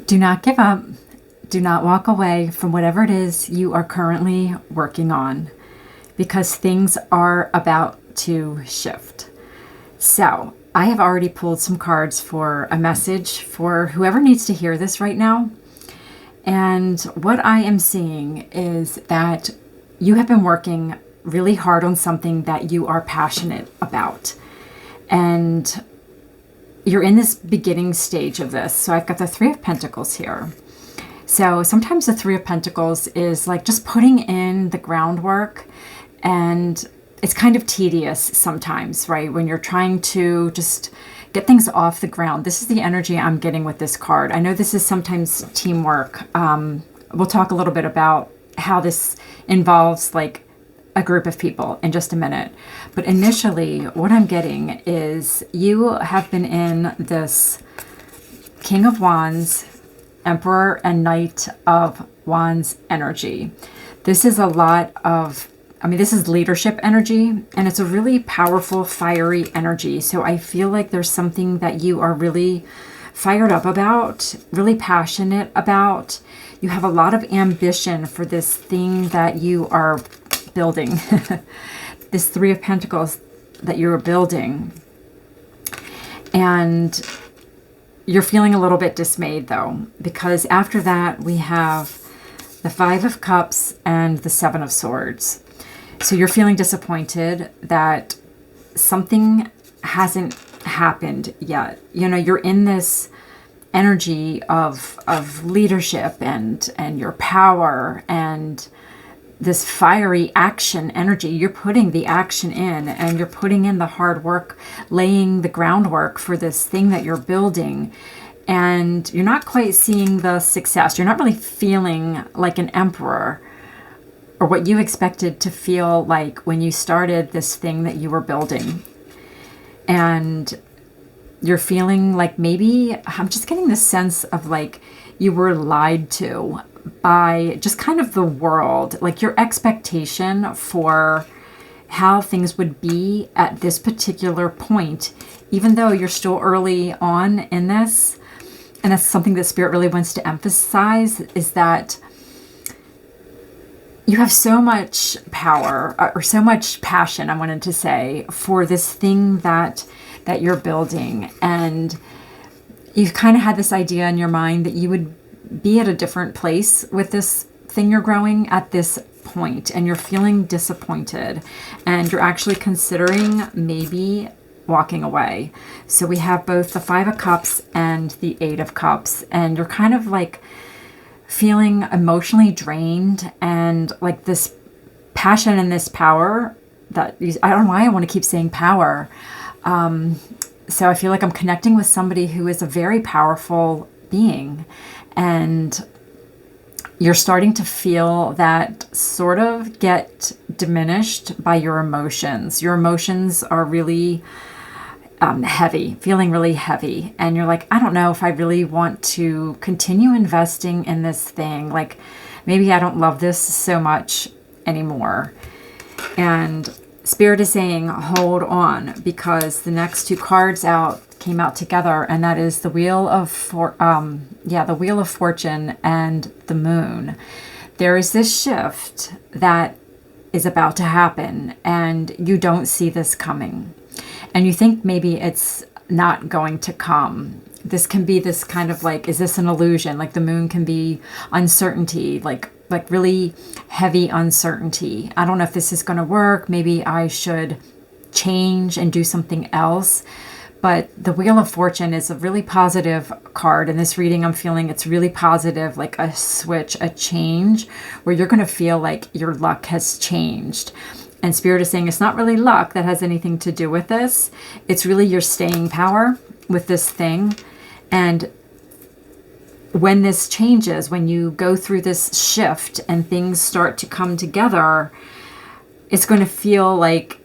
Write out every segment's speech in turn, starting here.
Do not give up. Do not walk away from whatever it is you are currently working on because things are about to shift. So, I have already pulled some cards for a message for whoever needs to hear this right now. And what I am seeing is that you have been working really hard on something that you are passionate about. And you're in this beginning stage of this. So I've got the Three of Pentacles here. So sometimes the Three of Pentacles is like just putting in the groundwork, and it's kind of tedious sometimes, right? When you're trying to just get things off the ground. This is the energy I'm getting with this card. I know this is sometimes teamwork. We'll talk a little bit about how this involves like a group of people in just a minute. But initially, what I'm getting is you have been in this King of Wands, Emperor, and Knight of Wands energy. This is a lot of, this is leadership energy, and it's a really powerful, fiery energy. So I feel like there's something that you are really fired up about, really passionate about. You have a lot of ambition for this thing that you are building. This Three of Pentacles that you're building. And you're feeling a little bit dismayed though, because after that we have the Five of Cups and the Seven of Swords. So you're feeling disappointed that something hasn't happened yet. You know, you're in this energy of leadership and your power and this fiery action energy. You're putting the action in, and you're putting in the hard work, laying the groundwork for this thing that you're building. And you're not quite seeing the success. You're not really feeling like an emperor, or what you expected to feel like when you started this thing that you were building. And you're feeling like maybe, I'm just getting this sense of like you were lied to by just kind of the world, like your expectation for how things would be at this particular point, even though you're still early on in this. And that's something that Spirit really wants to emphasize, is that you have so much power, or so much passion, I wanted to say, for this thing that you're building. And you've kind of had this idea in your mind that you would be at a different place with this thing you're growing at this point, and you're feeling disappointed, and you're actually considering maybe walking away. So we have both the Five of Cups and the Eight of Cups, and you're kind of like feeling emotionally drained, and like this passion and this power that I don't know why I want to keep saying power. So I feel like I'm connecting with somebody who is a very powerful being, and you're starting to feel that sort of get diminished by your emotions. Your emotions are really heavy, feeling really heavy. And you're like, I don't know if I really want to continue investing in this thing. Like, maybe I don't love this so much anymore. And Spirit is saying, hold on, because the next two cards came out together, and that is the Wheel of the Wheel of Fortune and the Moon. There is this shift that is about to happen, and you don't see this coming. And you think maybe it's not going to come. This can be this kind of like, is this an illusion? Like the moon can be uncertainty, like really heavy uncertainty. I don't know if this is going to work. Maybe I should change and do something else. But the Wheel of Fortune is a really positive card. In this reading, I'm feeling it's really positive, like a switch, a change, where you're going to feel like your luck has changed. And Spirit is saying it's not really luck that has anything to do with this. It's really your staying power with this thing. And when this changes, when you go through this shift and things start to come together, it's going to feel like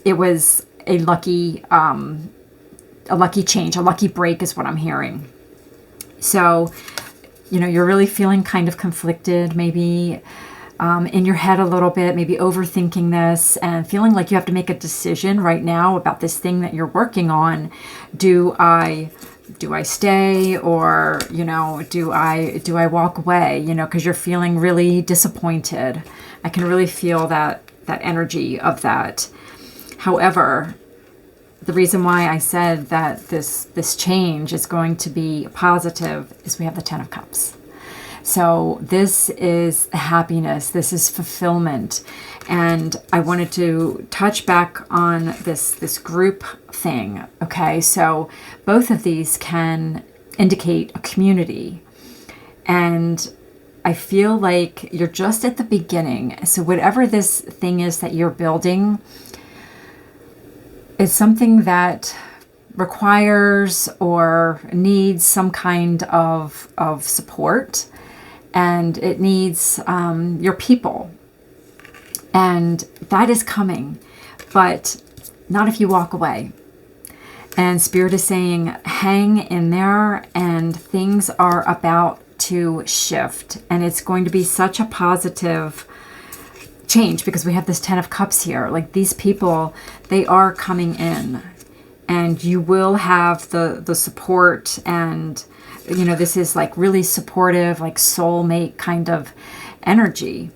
it was a lucky change, a lucky break is what I'm hearing. So, you know, you're really feeling kind of conflicted, maybe in your head a little bit, maybe overthinking this and feeling like you have to make a decision right now about this thing that you're working on. Do I do I stay, or, do I walk away, because you're feeling really disappointed. I can really feel that energy of that. However, the reason why I said that this change is going to be positive is we have the Ten of Cups. So this is happiness, this is fulfillment. And I wanted to touch back on this group thing. Okay, so both of these can indicate a community. And I feel like you're just at the beginning. So whatever this thing is that you're building is something that requires or needs some kind of support. And it needs your people. And that is coming, but not if you walk away. And Spirit is saying, hang in there, and things are about to shift. And it's going to be such a positive change because we have this Ten of Cups here. Like, these people, they are coming in. And you will have the support, and this is like really supportive, like soulmate kind of energy.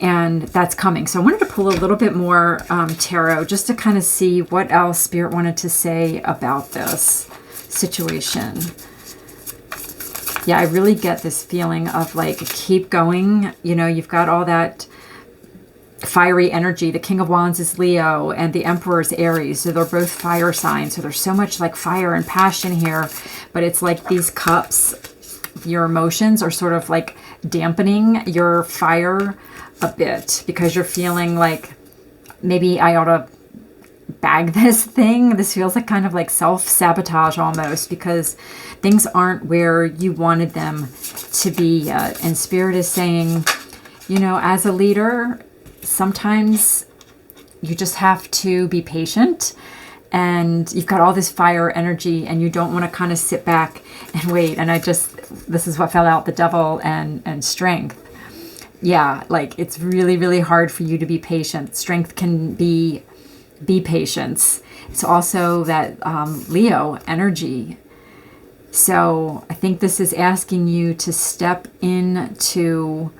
And that's coming. So I wanted to pull a little bit more tarot just to kind of see what else Spirit wanted to say about this situation. Yeah, I really get this feeling of like, keep going. You've got all that fiery energy. The King of Wands is Leo and the Emperor is Aries. So they're both fire signs. So there's so much like fire and passion here. But it's like these cups, your emotions are sort of like dampening your fire a bit because you're feeling like, maybe I ought to bag this thing. This feels like kind of like self-sabotage almost, because things aren't where you wanted them to be yet. And Spirit is saying, as a leader, sometimes you just have to be patient, and you've got all this fire energy and you don't want to kind of sit back and wait. And this is what fell out, the Devil and Strength. Yeah, like, it's really, really hard for you to be patient. Strength can be patience. It's also that Leo energy. So I think this is asking you to step into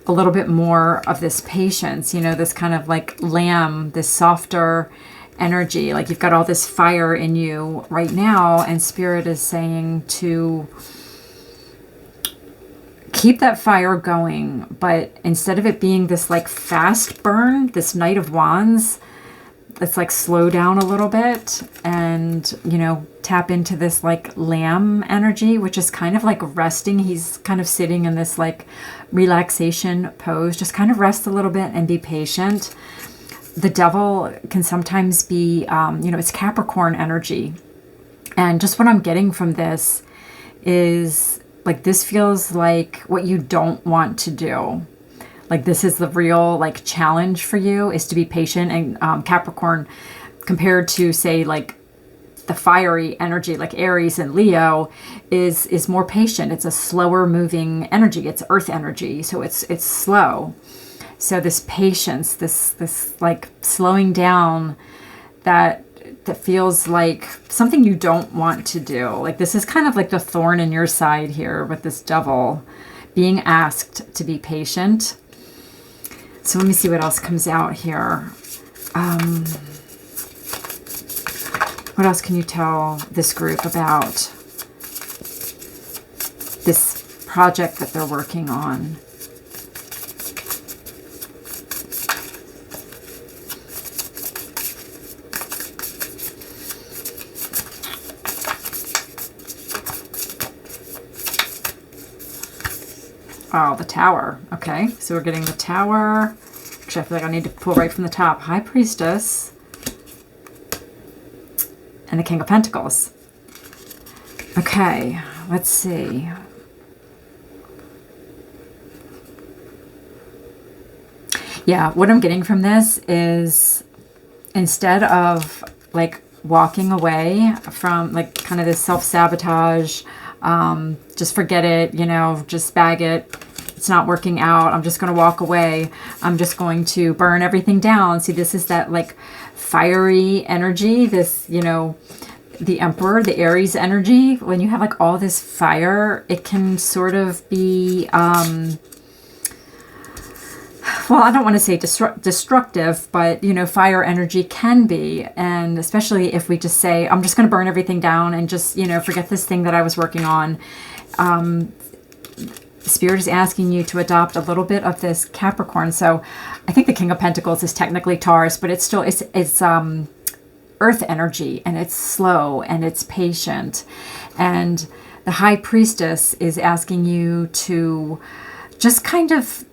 a little bit more of this patience, this kind of like lamb, this softer energy. Like, you've got all this fire in you right now, and Spirit is saying to keep that fire going, but instead of it being this like fast burn, this Knight of Wands, let's like slow down a little bit and, tap into this like lamb energy, which is kind of like resting. He's kind of sitting in this like relaxation pose. Just kind of rest a little bit and be patient. The Devil can sometimes be, it's Capricorn energy. And just what I'm getting from this is like, this feels like what you don't want to do. Like, this is the real like challenge for you, is to be patient. And Capricorn, compared to say like the fiery energy like Aries and Leo, is more patient. It's a slower moving energy. It's earth energy, so it's slow. So this patience, this like slowing down, that feels like something you don't want to do. Like, this is kind of like the thorn in your side here with this Devil, being asked to be patient. So let me see what else comes out here. What else can you tell this group about this project that they're working on? Oh, the Tower. Okay, so we're getting the Tower. Actually, I feel like I need to pull right from the top. High Priestess. And the King of Pentacles. Okay, let's see. Yeah, what I'm getting from this is, instead of like walking away from like kind of this self-sabotage, just forget it, just bag it, it's not working out, I'm just going to walk away, I'm just going to burn everything down. See, this is that like fiery energy, this, the Emperor, the Aries energy, when you have like all this fire, it can sort of be, well, I don't want to say destructive, but, you know, fire energy can be. And especially if we just say, I'm just going to burn everything down and just, you know, forget this thing that I was working on. Spirit is asking you to adopt a little bit of this Capricorn. So I think the King of Pentacles is technically Taurus, but it's still, it's earth energy, and it's slow and it's patient. And the High Priestess is asking you to just kind of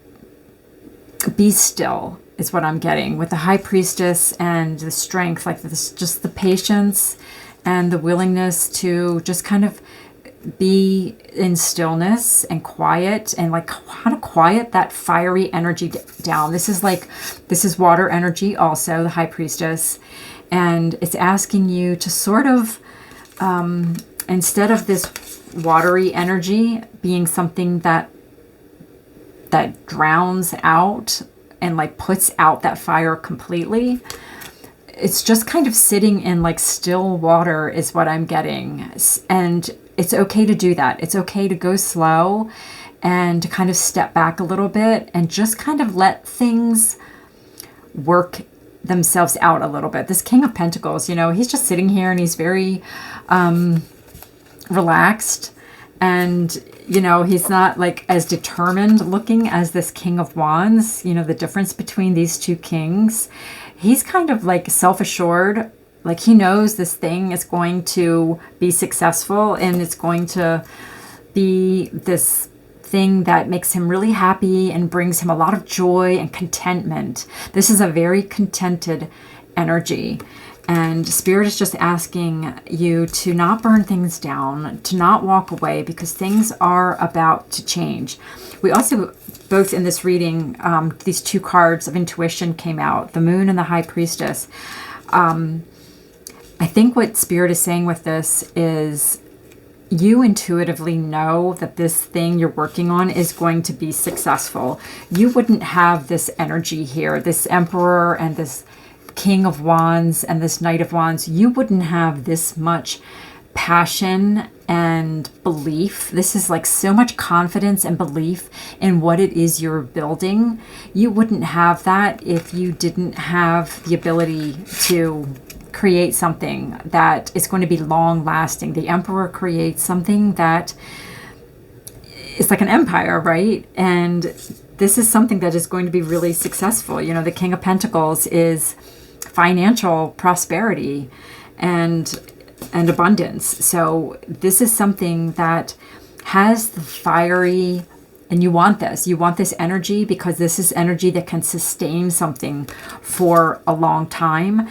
be still, is what I'm getting with the High Priestess, and the strength, like this, just the patience and the willingness to just kind of be in stillness and quiet, and like how to quiet that fiery energy down. This is water energy also, the High Priestess. And it's asking you to sort of, instead of this watery energy being something that drowns out and like puts out that fire completely, it's just kind of sitting in like still water is what I'm getting. And it's okay to do that. It's okay to go slow and to kind of step back a little bit and just kind of let things work themselves out a little bit. This King of Pentacles, you know, he's just sitting here and he's very relaxed, and, you know, he's not like as determined looking as this King of Wands. You know, the difference between these two kings, he's kind of like self-assured, like he knows this thing is going to be successful and it's going to be this thing that makes him really happy and brings him a lot of joy and contentment. This is a very contented energy. And Spirit is just asking you to not burn things down, to not walk away, because things are about to change. We also, both in this reading, these two cards of intuition came out, the Moon and the High Priestess. I think what Spirit is saying with this is you intuitively know that this thing you're working on is going to be successful. You wouldn't have this energy here, this Emperor and this King of Wands and this Knight of Wands. You wouldn't have this much passion and belief. This is like so much confidence and belief in what it is you're building. You wouldn't have that if you didn't have the ability to create something that is going to be long lasting. The Emperor creates something that is like an empire, right? And this is something that is going to be really successful. You know, the King of Pentacles is financial prosperity and abundance. So this is something that has the fiery, and you want this energy, because this is energy that can sustain something for a long time.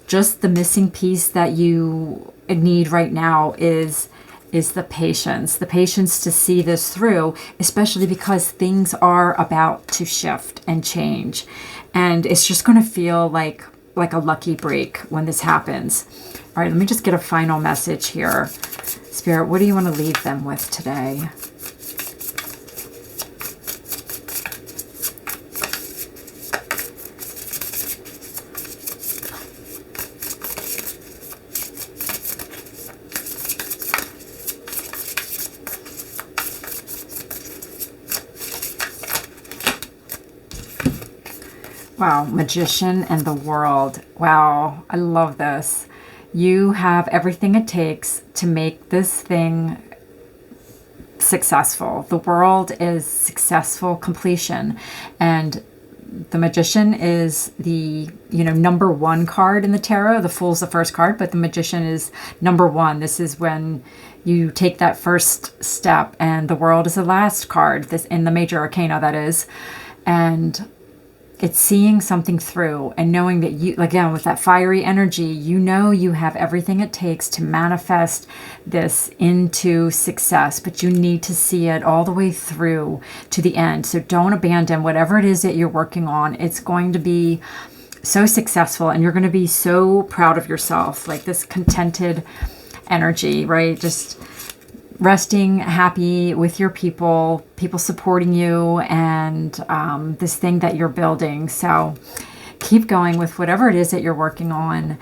Just the missing piece that you need right now is the patience to see this through, especially because things are about to shift and change. And it's just going to feel like a lucky break when this happens. All right, let me just get a final message here. Spirit, what do you want to leave them with today? Wow, Magician and the World. Wow, I love this. You have everything it takes to make this thing successful. The World is successful completion. And the Magician is the, number one card in the tarot. The Fool's the first card, but the Magician is number one. This is when you take that first step, and the World is the last card, this in the major arcana, that is. And it's seeing something through and knowing that you, again, with that fiery energy, you have everything it takes to manifest this into success, but you need to see it all the way through to the end. So don't abandon whatever it is that you're working on. It's going to be so successful, and you're going to be so proud of yourself, like this contented energy, right? Just resting, happy with your people supporting you, and this thing that you're building. So keep going with whatever it is that you're working on.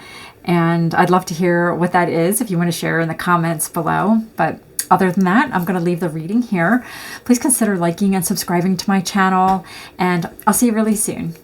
And I'd love to hear what that is if you want to share in the comments below. But other than that, I'm going to leave the reading here. Please consider liking and subscribing to my channel, and I'll see you really soon.